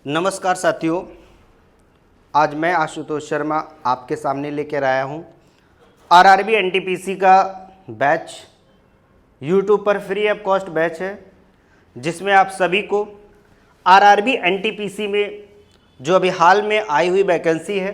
नमस्कार साथियों, आज मैं आशुतोष शर्मा आपके सामने लेकर आया हूँ आरआरबी एनटीपीसी का बैच। यूट्यूब पर फ्री ऑफ कॉस्ट बैच है जिसमें आप सभी को आरआरबी एनटीपीसी में जो अभी हाल में आई हुई वैकेंसी है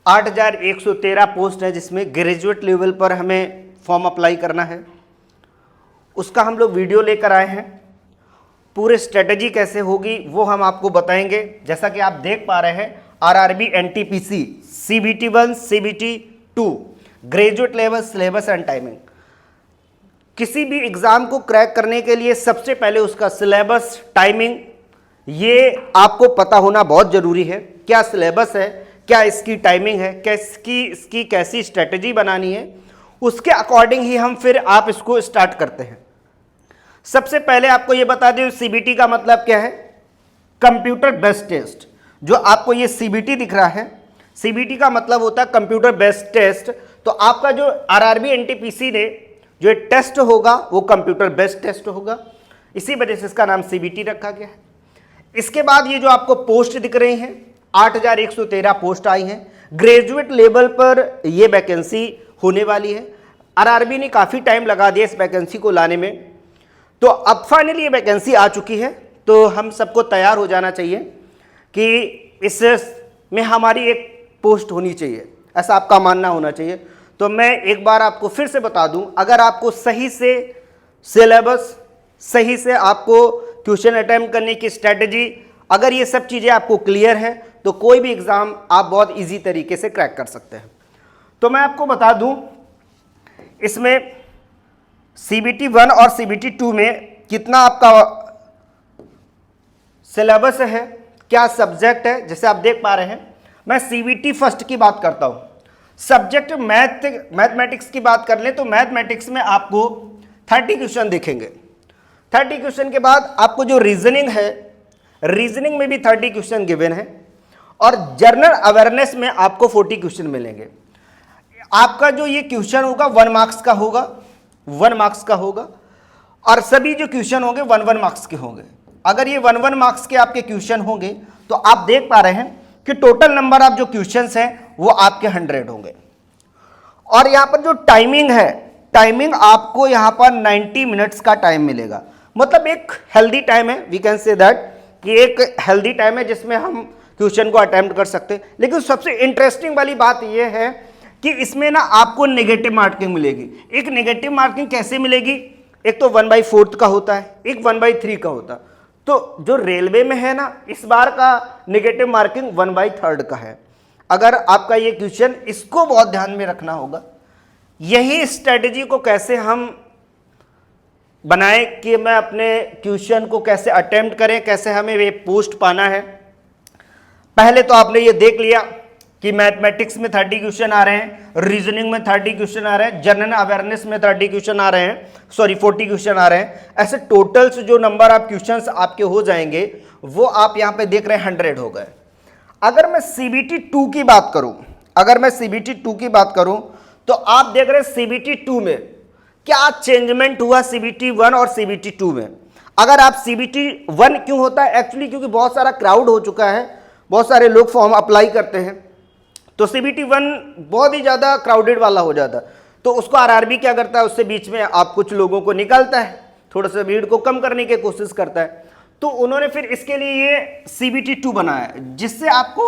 8113 पोस्ट है, जिसमें ग्रेजुएट लेवल पर हमें फॉर्म अप्लाई करना है। उसका हम लोग वीडियो लेकर आए हैं। पूरे स्ट्रेटजी कैसे होगी वो हम आपको बताएंगे। जैसा कि आप देख पा रहे हैं, RRB NTPC CBT 1 CBT 2 graduate level syllabus and timing. किसी भी एग्जाम को क्रैक करने के लिए सबसे पहले उसका सिलेबस, टाइमिंग, ये आपको पता होना बहुत जरूरी है। क्या सिलेबस है, क्या इसकी टाइमिंग है, क्या इसकी कैसी स्ट्रेटजी बनानी है, उसके अकॉर्डिंग ही हम फिर आप इसको स्टार्ट करते हैं। सबसे पहले आपको ये बता दें CBT का मतलब क्या है। Computer based test. जो आपको ये CBT दिख रहा है, CBT का मतलब होता है कंप्यूटर बेस्ड टेस्ट। तो आपका जो आरआरबी एनटीपीसी ने जो टेस्ट होगा वो कंप्यूटर बेस्ड टेस्ट होगा, इसी वजह से इसका नाम CBT रखा गया है। इसके बाद ये जो आपको पोस्ट दिख रही हैं 8113 पोस्ट आई हैं। ग्रेजुएट लेवल पर ये वैकेंसी होने वाली है। आरआरबी ने काफ़ी टाइम लगा दिया इस वैकेंसी को लाने में, तो अब फाइनली ये वैकेंसी आ चुकी है। तो हम सबको तैयार हो जाना चाहिए कि इसमें हमारी एक पोस्ट होनी चाहिए, ऐसा आपका मानना होना चाहिए। तो मैं एक बार आपको फिर से बता दूं, अगर आपको सही से सिलेबस, सही से आपको क्वेश्चन अटेम्प्ट करने की स्ट्रेटजी, अगर ये सब चीज़ें आपको क्लियर है तो कोई भी एग्ज़ाम आप बहुत ईजी तरीके से क्रैक कर सकते हैं। तो मैं आपको बता दूं, इसमें CBT 1 और CBT 2 में कितना आपका सिलेबस है, क्या सब्जेक्ट है। जैसे आप देख पा रहे हैं, मैं CBT फर्स्ट की बात करता हूं। सब्जेक्ट मैथमेटिक्स की बात कर लें तो मैथमेटिक्स में आपको 30 क्वेश्चन दिखेंगे। 30 क्वेश्चन के बाद आपको जो रीजनिंग है, रीजनिंग में भी 30 क्वेश्चन गिवन है, और जनरल अवेयरनेस में आपको 40 क्वेश्चन मिलेंगे। आपका जो ये क्वेश्चन होगा 1 मार्क्स का होगा, 1 मार्क्स का होगा, और सभी जो क्वेश्चन होंगे 1 मार्क्स के होंगे। अगर ये 1 मार्क्स के आपके क्वेश्चन होंगे तो आप देख पा रहे हैं कि टोटल नंबर ऑफ जो क्वेश्चंस हैं वो आपके 100 होंगे। और यहाँ पर जो टाइमिंग है, टाइमिंग आपको यहाँ पर 90 मिनट्स का टाइम मिलेगा। मतलब एक हेल्दी टाइम है, वी कैन से दैट कि एक हेल्दी टाइम है जिसमें हम क्वेश्चन को अटेम्प्ट कर सकते हैं। लेकिन सबसे इंटरेस्टिंग वाली बात यह है कि इसमें ना आपको नेगेटिव मार्किंग मिलेगी। एक नेगेटिव मार्किंग कैसे मिलेगी, एक तो 1/4 का होता है, एक 1/3 का होता है। तो जो रेलवे में है ना, इस बार का नेगेटिव मार्किंग 1/3 का है। अगर आपका ये क्वेश्चन, इसको बहुत ध्यान में रखना होगा। यही स्ट्रेटजी को कैसे हम बनाएं कि मैं अपने क्वेश्चन को कैसे अटेम्प्ट करें, कैसे हमें ये पोस्ट पाना है। पहले तो आपने ये देख लिया कि मैथमेटिक्स में 30 क्वेश्चन आ रहे हैं, रीजनिंग में 30 क्वेश्चन आ रहे हैं, जनरल अवेयरनेस में 30 क्वेश्चन आ रहे हैं, 40 क्वेश्चन आ रहे हैं। ऐसे टोटल्स जो नंबर ऑफ क्वेश्चंस आपके हो जाएंगे वो आप यहाँ पे देख रहे हैं 100 हो गए। अगर मैं CBT 2 की बात करूं, अगर मैं CBT 2 की बात करूं तो आप देख रहे हैं CBT 2 में क्या चेंजमेंट हुआ CBT 1 और CBT 2 में। अगर आप CBT 1 क्यों होता है, एक्चुअली क्योंकि बहुत सारा क्राउड हो चुका है, बहुत सारे लोग फॉर्म अप्लाई करते हैं, तो CBT 1 बहुत ही ज़्यादा क्राउडेड वाला हो जाता है। तो उसको आरआरबी क्या करता है, उससे बीच में आप कुछ लोगों को निकालता है, थोड़ा सा भीड़ को कम करने की कोशिश करता है। तो उन्होंने फिर इसके लिए ये CBT 2 बनाया है, जिससे आपको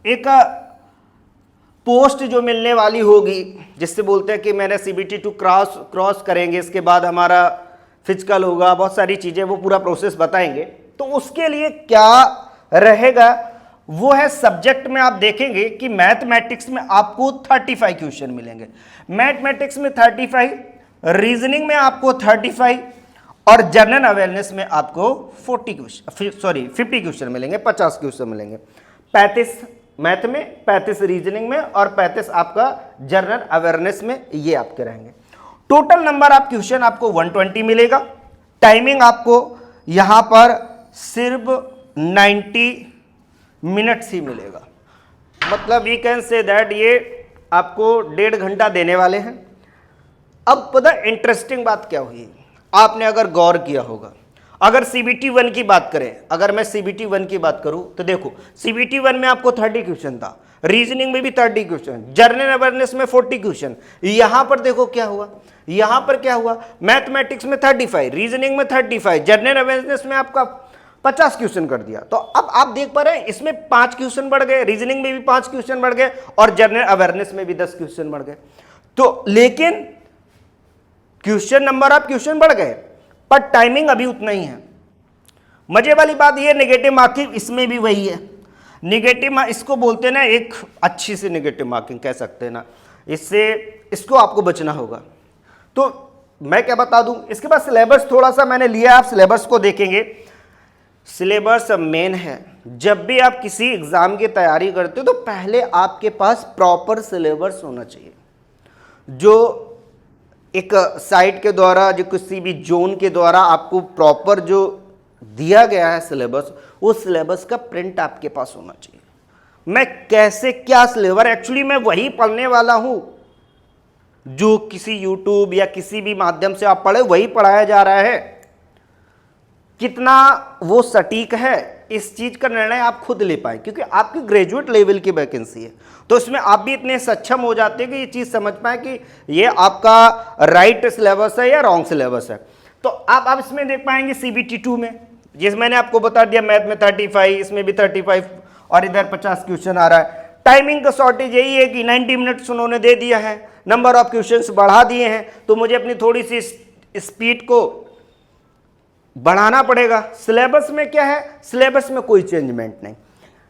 एक पोस्ट जो मिलने वाली होगी, जिससे बोलते हैं कि मैंने CBT 2 क्रॉस करेंगे, इसके बाद हमारा फिजिकल होगा, बहुत सारी चीज़ें वो पूरा प्रोसेस बताएंगे। तो उसके लिए क्या रहेगा वो है, सब्जेक्ट में आप देखेंगे कि मैथमेटिक्स में आपको 35 क्वेश्चन मिलेंगे, मैथमेटिक्स में 35, रीजनिंग में आपको 35, और जनरल अवेयरनेस में आपको 50 क्वेश्चन मिलेंगे, 50 क्वेश्चन मिलेंगे। 35 मैथ में, 35 रीजनिंग में, और 35 आपका जनरल अवेयरनेस में, ये आपके रहेंगे। टोटल नंबर ऑफ क्वेश्चन आपको 120 मिलेगा। टाइमिंग आपको यहां पर सिर्फ 90 मिनट्स ही मिलेगा। मतलब वी कैन से दैट ये आपको 1.5 घंटा देने वाले हैं। अब पता इंटरेस्टिंग बात क्या हुई, आपने अगर गौर किया होगा, अगर CBT 1 की बात करें, अगर मैं CBT 1 की बात करूं तो देखो CBT 1 में आपको 30 क्वेश्चन था, रीजनिंग में भी 30 क्वेश्चन, जनरल अवेयरनेस में 40 क्वेश्चन। यहां पर देखो क्या हुआ, यहां पर क्या हुआ, मैथमेटिक्स में 35, रीजनिंग में 35, जनरल अवेयरनेस में आपका 50 क्वेश्चन कर दिया। तो अब आप देख पा रहे हैं इसमें 5 क्वेश्चन बढ़ गए, रीजनिंग में भी 5 क्वेश्चन बढ़ गए और जनरल अवेयरनेस में भी 10 क्वेश्चन बढ़ गए। तो लेकिन क्वेश्चन नंबर ऑफ क्वेश्चन बढ़ गए पर टाइमिंग अभी उतना ही है। मजे वाली बात ये नेगेटिव मार्किंग इसमें भी वही है। नेगेटिव इसको बोलते हैं ना, एक अच्छी सी नेगेटिव मार्किंग कह सकते हैं ना, इससे इसको आपको बचना होगा। तो मैं क्या बता दूं, इसके बाद सिलेबस थोड़ा सा मैंने लिया, आप सिलेबस को देखेंगे। सिलेबस मेन है। जब भी आप किसी एग्जाम की तैयारी करते हो तो पहले आपके पास प्रॉपर सिलेबस होना चाहिए, जो एक साइट के द्वारा, जो किसी भी जोन के द्वारा आपको प्रॉपर जो दिया गया है सिलेबस, उस सिलेबस का प्रिंट आपके पास होना चाहिए। मैं कैसे क्या सिलेबस, एक्चुअली मैं वही पढ़ने वाला हूं जो किसी यूट्यूब या किसी भी माध्यम से आप पढ़े, वही पढ़ाया जा रहा है। कितना वो सटीक है इस चीज का निर्णय आप खुद ले पाए, क्योंकि आपकी ग्रेजुएट लेवल की वैकेंसी है। तो इसमें आप भी इतने सक्षम हो जाते हैं कि ये चीज समझ पाए कि ये आपका राइट सिलेबस है या रॉन्ग सिलेबस है। तो आप इसमें देख पाएंगे CBT 2 में, जिस मैंने आपको बता दिया, मैथ में 35, इसमें भी 35 और इधर 50 क्वेश्चन आ रहा है। टाइमिंग का शॉर्टेज यही है कि 90 मिनट्स उन्होंने दे दिया है, नंबर ऑफ क्वेश्चंस बढ़ा दिए हैं, तो मुझे अपनी थोड़ी सी स्पीड को बढ़ाना पड़ेगा। सिलेबस में क्या है, सिलेबस में कोई चेंजमेंट नहीं।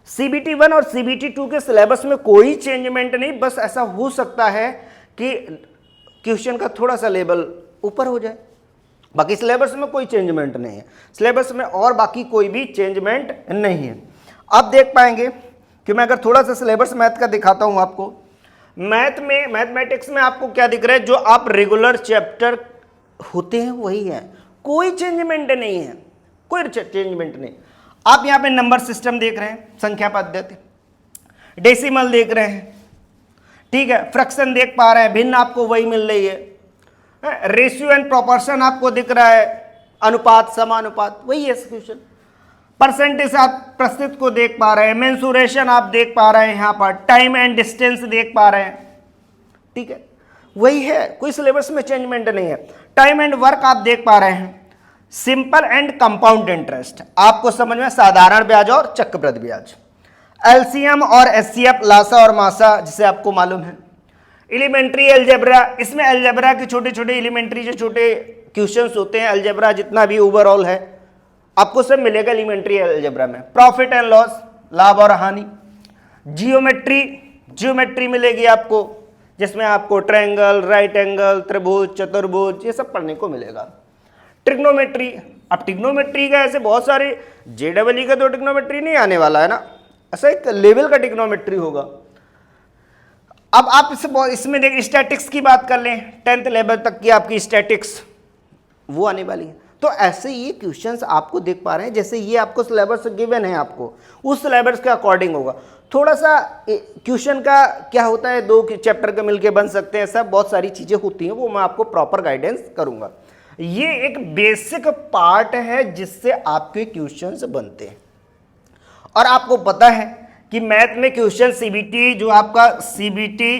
CBT 1 और CBT 2 के सिलेबस में कोई चेंजमेंट नहीं, बस ऐसा हो सकता है कि क्वेश्चन का थोड़ा सा लेवल ऊपर हो जाए, बाकी सिलेबस में कोई चेंजमेंट नहीं है। सिलेबस में और बाकी कोई भी चेंजमेंट नहीं है। अब देख पाएंगे कि मैं अगर थोड़ा सा सिलेबस मैथ का दिखाता हूं आपको। मैथ में, मैथमेटिक्स में आपको क्या दिख रहा है, जो आप रेगुलर चैप्टर होते हैं वही है, कोई चेंजमेंट नहीं है, कोई चेंजमेंट नहीं। आप यहां पे नंबर सिस्टम देख रहे हैं, संख्या पद्धति, डेसिमल देख रहे हैं, ठीक है, फ्रैक्शन देख पा रहे हैं, भिन्न आपको वही मिल रही है, रेशियो एंड प्रोपोर्शन आपको दिख रहा है, अनुपात समानुपात वही है क्वेश्चन, परसेंटेज आप प्रस्तुत को देख पा रहे हैं, मेंसुरेशन आप देख पा रहे हैं, यहां पर टाइम एंड डिस्टेंस देख पा रहे हैं, ठीक है, वही है, कोई सिलेबस में चेंजमेंट नहीं है। टाइम एंड वर्क आप देख पा रहे हैं, सिंपल एंड कंपाउंड इंटरेस्ट आपको समझ में, साधारण ब्याज और चक्रवृद्धि ब्याज, एलसीएम और एचसीएफ, लासा और मासा जिसे आपको मालूम है, एलिमेंट्री अलजेब्रा, इसमें अलजेब्रा के छोटे छोटे एलिमेंट्री जो छोटे क्वेश्चंस होते हैं, अलजेब्रा जितना भी ओवरऑल है आपको सब मिलेगा एलिमेंट्री अलजेब्रा में। प्रॉफिट एंड लॉस, लाभ और हानि, जियोमेट्री, जियोमेट्री मिलेगी आपको, जिसमें आपको ट्रायंगल, राइट एंगल, त्रिभुज, चतुर्भुज ये सब पढ़ने को मिलेगा। ट्रिग्नोमेट्री, अब ट्रिग्नोमेट्री का ऐसे बहुत सारे, JEE का तो ट्रिग्नोमेट्री नहीं आने वाला है ना, ऐसा एक लेवल का ट्रिग्नोमेट्री होगा। अब आप इसमें देख, स्टैटिक्स की बात कर लें, 10th लेवल तक की आपकी स्टैटिक्स वो आने वाली है। तो ऐसे ये क्वेश्चंस आपको देख पा रहे हैं, जैसे ये आपको सिलेबस गिवन है, आपको उस सिलेबस के अकॉर्डिंग होगा। थोड़ा सा क्वेश्चन का क्या होता है, 2 चैप्टर के मिलके बन सकते हैं, सब बहुत सारी चीजें होती हैं, वो मैं आपको प्रॉपर गाइडेंस करूंगा। ये एक बेसिक पार्ट है जिससे आपके क्वेश्चंस बनते हैं। और आपको पता है कि मैथ में क्वेश्चन CBT जो आपका CBT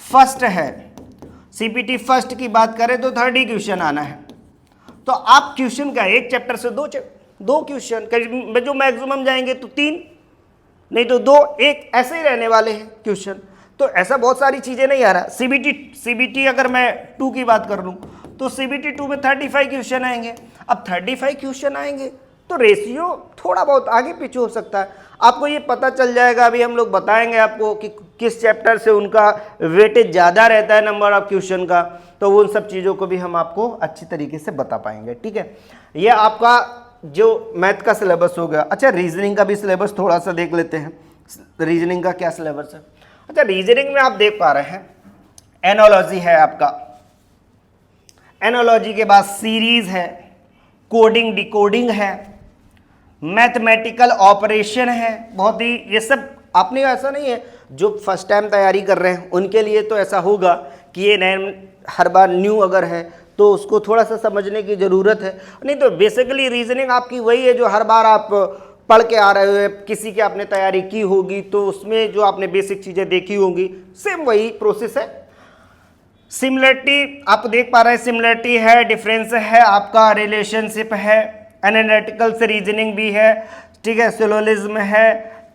फर्स्ट है, CBT फर्स्ट की बात करें तो 30 क्वेश्चन आना है। तो आप क्वेश्चन का एक चैप्टर से दो क्वेश्चन, जो मैक्सिमम जाएंगे तो 3, नहीं तो 2, 1 ऐसे ही रहने वाले हैं क्वेश्चन। तो ऐसा बहुत सारी चीजें नहीं आ रहा। CBT अगर मैं 2 की बात कर लूं तो CBT 2 में 35 क्वेश्चन आएंगे। अब 35 क्वेश्चन आएंगे तो रेशियो थोड़ा बहुत आगे पीछे हो सकता है, आपको ये पता चल जाएगा। अभी हम लोग बताएंगे आपको कि किस चैप्टर से उनका वेटेज ज़्यादा रहता है नंबर ऑफ क्वेश्चन का, तो उन सब चीज़ों को भी हम आपको अच्छी तरीके से बता पाएंगे, ठीक है। ये आपका जो मैथ का सिलेबस हो गया। अच्छा, रीजनिंग का भी सिलेबस थोड़ा सा देख लेते हैं, रीजनिंग का क्या सिलेबस है। अच्छा, रीजनिंग में आप देख पा रहे हैं एनालॉजी है आपका, एनालॉजी के बाद सीरीज है, कोडिंग डिकोडिंग है, मैथमेटिकल ऑपरेशन है, बहुत ही ये सब आपने, ऐसा नहीं है जो फर्स्ट टाइम तैयारी कर रहे हैं उनके लिए तो ऐसा होगा कि ये नए हर बार न्यू अगर है तो उसको थोड़ा सा समझने की ज़रूरत है। नहीं तो बेसिकली रीजनिंग आपकी वही है जो हर बार आप पढ़ के आ रहे हो, किसी की आपने तैयारी की होगी तो उसमें जो आपने बेसिक चीज़ें देखी होंगी, सेम वही प्रोसेस है। सिमिलरिटी आप देख पा रहे हैं, सिमिलरिटी है, डिफरेंस है, आपका रिलेशनशिप है, एनालिटिकल से रीजनिंग भी है, ठीक है, सिलोजिज्म है,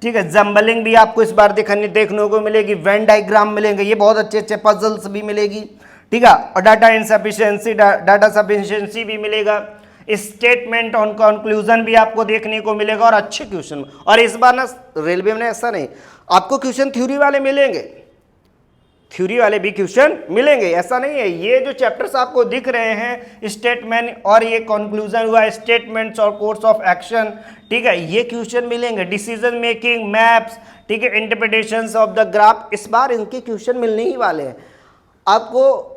ठीक है, जम्बलिंग भी आपको इस बार देखने को मिलेगी, वेन डायग्राम मिलेंगे, ये बहुत अच्छे अच्छे पजल्स भी मिलेगी, ठीक है, और डाटा इनसफिशिएंसी, डाटा सफिशिएंसी भी मिलेगा, स्टेटमेंट ऑन कंक्लूजन भी आपको देखने को मिलेगा और अच्छे क्वेश्चन। और इस बार ना रेलवे में ऐसा नहीं, आपको क्वेश्चन थ्योरी वाले मिलेंगे, थ्योरी वाले भी क्वेश्चन मिलेंगे, ऐसा नहीं है। ये जो चैप्टर्स आपको दिख रहे हैं, स्टेटमेंट और ये कंक्लूजन हुआ, स्टेटमेंट्स और कोर्स ऑफ एक्शन, ठीक है, ये क्वेश्चन मिलेंगे, डिसीजन मेकिंग, मैप्स, ठीक है, इंटरप्रिटेशंस ऑफ द ग्राफ, इस बार इनके क्वेश्चन मिलने ही वाले हैं। आपको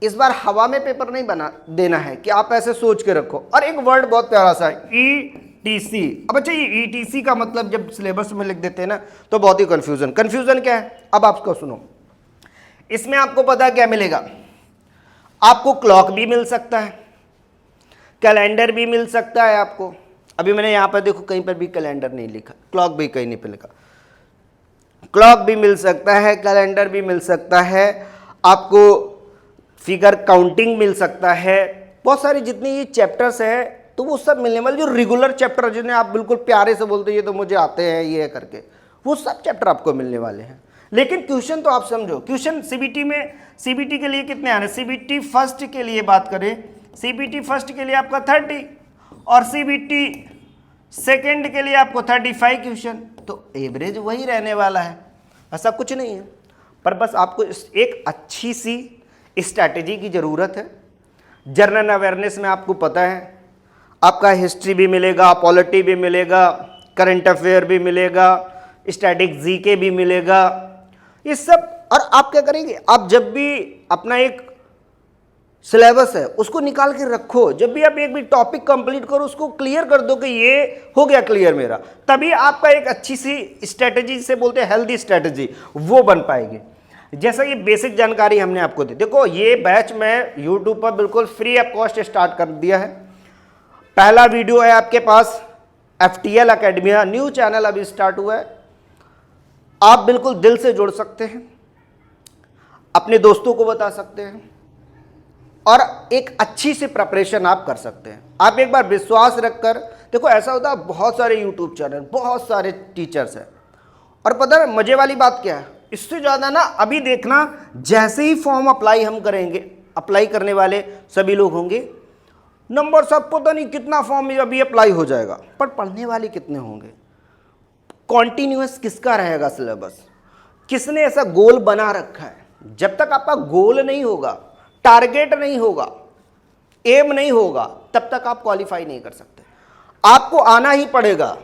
इस बार हवा में पेपर नहीं बना देना है कि आप ऐसे सोच के रखो। और एक वर्ड बहुत प्यारा सा है, ETC। अब अच्छा, ये ETC का मतलब जब सिलेबस में लिख देते हैं ना तो बहुत ही कंफ्यूजन क्या है, अब आपको सुनो। इसमें आपको पता क्या मिलेगा, आपको क्लॉक भी मिल सकता है, कैलेंडर भी मिल सकता है आपको। अभी मैंने यहां पर देखो कहीं पर भी कैलेंडर नहीं लिखा, क्लॉक भी कहीं नहीं पे लिखा, क्लॉक भी मिल सकता है, कैलेंडर भी मिल सकता है, आपको फिगर काउंटिंग मिल सकता है, बहुत सारी जितनी ये चैप्टर्स है तो वो सब मिलने वाले, जो रेगुलर चैप्टर जिन्हें आप बिल्कुल प्यारे से बोलते हैं ये तो मुझे आते हैं ये करके, वो सब चैप्टर आपको मिलने वाले हैं। लेकिन क्वेश्चन तो आप समझो, क्वेश्चन सीबीटी में, सीबीटी के लिए कितने आने, सीबीटी फर्स्ट के लिए बात करें, सीबीटी फर्स्ट के लिए आपका 30 और सीबीटी सेकंड के लिए आपको 35 क्वेश्चन, तो एवरेज वही रहने वाला है, ऐसा कुछ नहीं है। पर बस आपको एक अच्छी सी स्ट्रैटेजी की ज़रूरत है। जनरल अवेयरनेस में आपको पता है आपका हिस्ट्री भी मिलेगा, पॉलिटी भी मिलेगा, करंट अफेयर भी मिलेगा, स्टैटिक जीके भी मिलेगा, ये सब। और आप क्या करेंगे, आप जब भी अपना एक सिलेबस है उसको निकाल के रखो, जब भी आप एक भी टॉपिक कंप्लीट करो उसको क्लियर कर दो कि ये हो गया क्लियर मेरा, तभी आपका एक अच्छी सी स्ट्रैटेजी, जिसे बोलते हैं हेल्दी स्ट्रैटेजी, वो बन पाएगी। जैसा ये बेसिक जानकारी हमने आपको दी, देखो ये बैच में यूट्यूब पर बिल्कुल फ्री ऑफ कॉस्ट स्टार्ट कर दिया है। पहला वीडियो है आपके पास, FTL अकेडमिया न्यू चैनल अभी स्टार्ट हुआ है, आप बिल्कुल दिल से जुड़ सकते हैं, अपने दोस्तों को बता सकते हैं और एक अच्छी सी प्रिपरेशन आप कर सकते हैं। आप एक बार विश्वास रखकर देखो, ऐसा होता है बहुत सारे यूट्यूब चैनल, बहुत सारे टीचर्स हैं, और पता है मजे वाली बात क्या है, इससे ज़्यादा ना अभी देखना, जैसे ही फॉर्म अप्लाई हम करेंगे, अप्लाई करने वाले सभी लोग होंगे, नंबर सब पता नहीं कितना फॉर्म अभी अप्लाई हो जाएगा, पर पढ़ने वाले कितने होंगे, कॉन्टिन्यूअस किसका रहेगा सिलेबस, किसने ऐसा गोल बना रखा है। जब तक आपका गोल नहीं होगा, टारगेट नहीं होगा, एम नहीं होगा, तब तक आप क्वालिफाई नहीं कर सकते। आपको आना ही पड़ेगा,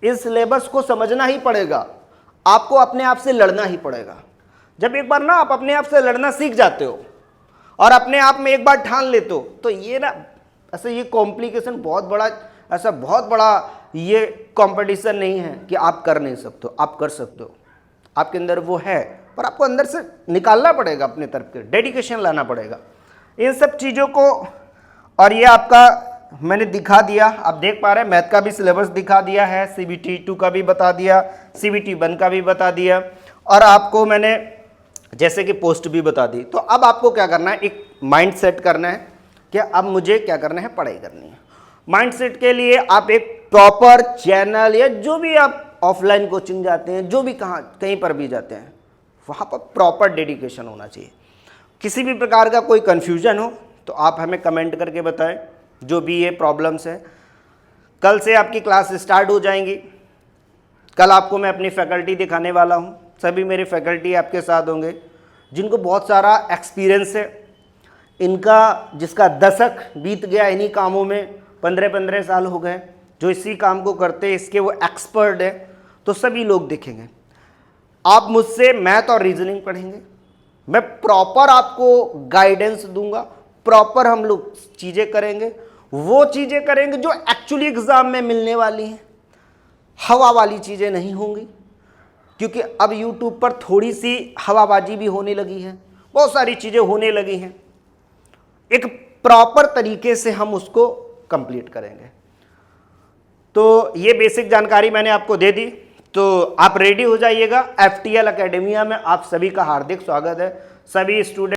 इस सिलेबस को समझना ही पड़ेगा, आपको अपने आप से लड़ना ही पड़ेगा। जब एक बार ना आप अपने आप से लड़ना सीख जाते हो और अपने आप में एक बार ठान लेते हो, तो ये ना ऐसे ये कॉम्प्लिकेशन बहुत बड़ा, ऐसा बहुत बड़ा ये कंपटीशन नहीं है कि आप कर नहीं सकते हो, आप कर सकते हो, आपके अंदर वो है, पर आपको अंदर से निकालना पड़ेगा, अपने तरफ के डेडिकेशन लाना पड़ेगा इन सब चीज़ों को। और ये आपका मैंने दिखा दिया, आप देख पा रहे हैं, मैथ का भी सिलेबस दिखा दिया है, CBT 2 का भी बता दिया, CBT 1 का भी बता दिया, और आपको मैंने जैसे कि पोस्ट भी बता दी। तो अब आपको क्या करना है, एक माइंड सेट करना है कि अब मुझे क्या करना है, पढ़ाई करनी है। माइंड सेट के लिए आप एक प्रॉपर चैनल, या जो भी आप ऑफलाइन कोचिंग जाते हैं, जो भी कहीं पर भी जाते हैं, वहाँ पर प्रॉपर डेडिकेशन होना चाहिए। किसी भी प्रकार का कोई कन्फ्यूजन हो तो आप हमें कमेंट करके बताएं, जो भी ये प्रॉब्लम्स है। कल से आपकी क्लास स्टार्ट हो जाएंगी, कल आपको मैं अपनी फैकल्टी दिखाने वाला हूँ, सभी मेरे फैकल्टी आपके साथ होंगे जिनको बहुत सारा एक्सपीरियंस है, इनका जिसका दशक बीत गया इन्हीं कामों में, 15-15 साल हो गए जो इसी काम को करते हैं, इसके वो एक्सपर्ट है, तो सभी लोग दिखेंगे। आप मुझसे मैथ और रीजनिंग पढ़ेंगे, मैं प्रॉपर आपको गाइडेंस दूंगा, प्रॉपर हम लोग चीज़ें करेंगे, वो चीज़ें करेंगे जो एक्चुअली एग्ज़ाम में मिलने वाली हैं, हवा वाली चीज़ें नहीं होंगी, क्योंकि अब यूट्यूब पर थोड़ी सी हवाबाजी भी होने लगी है, बहुत सारी चीज़ें होने लगी हैं। एक प्रॉपर तरीके से हम उसको कंप्लीट करेंगे। तो ये बेसिक जानकारी मैंने आपको दे दी, तो आप रेडी हो जाइएगा। FTL एकेडमिया में आप सभी का हार्दिक स्वागत है। सभी स्टूडेंट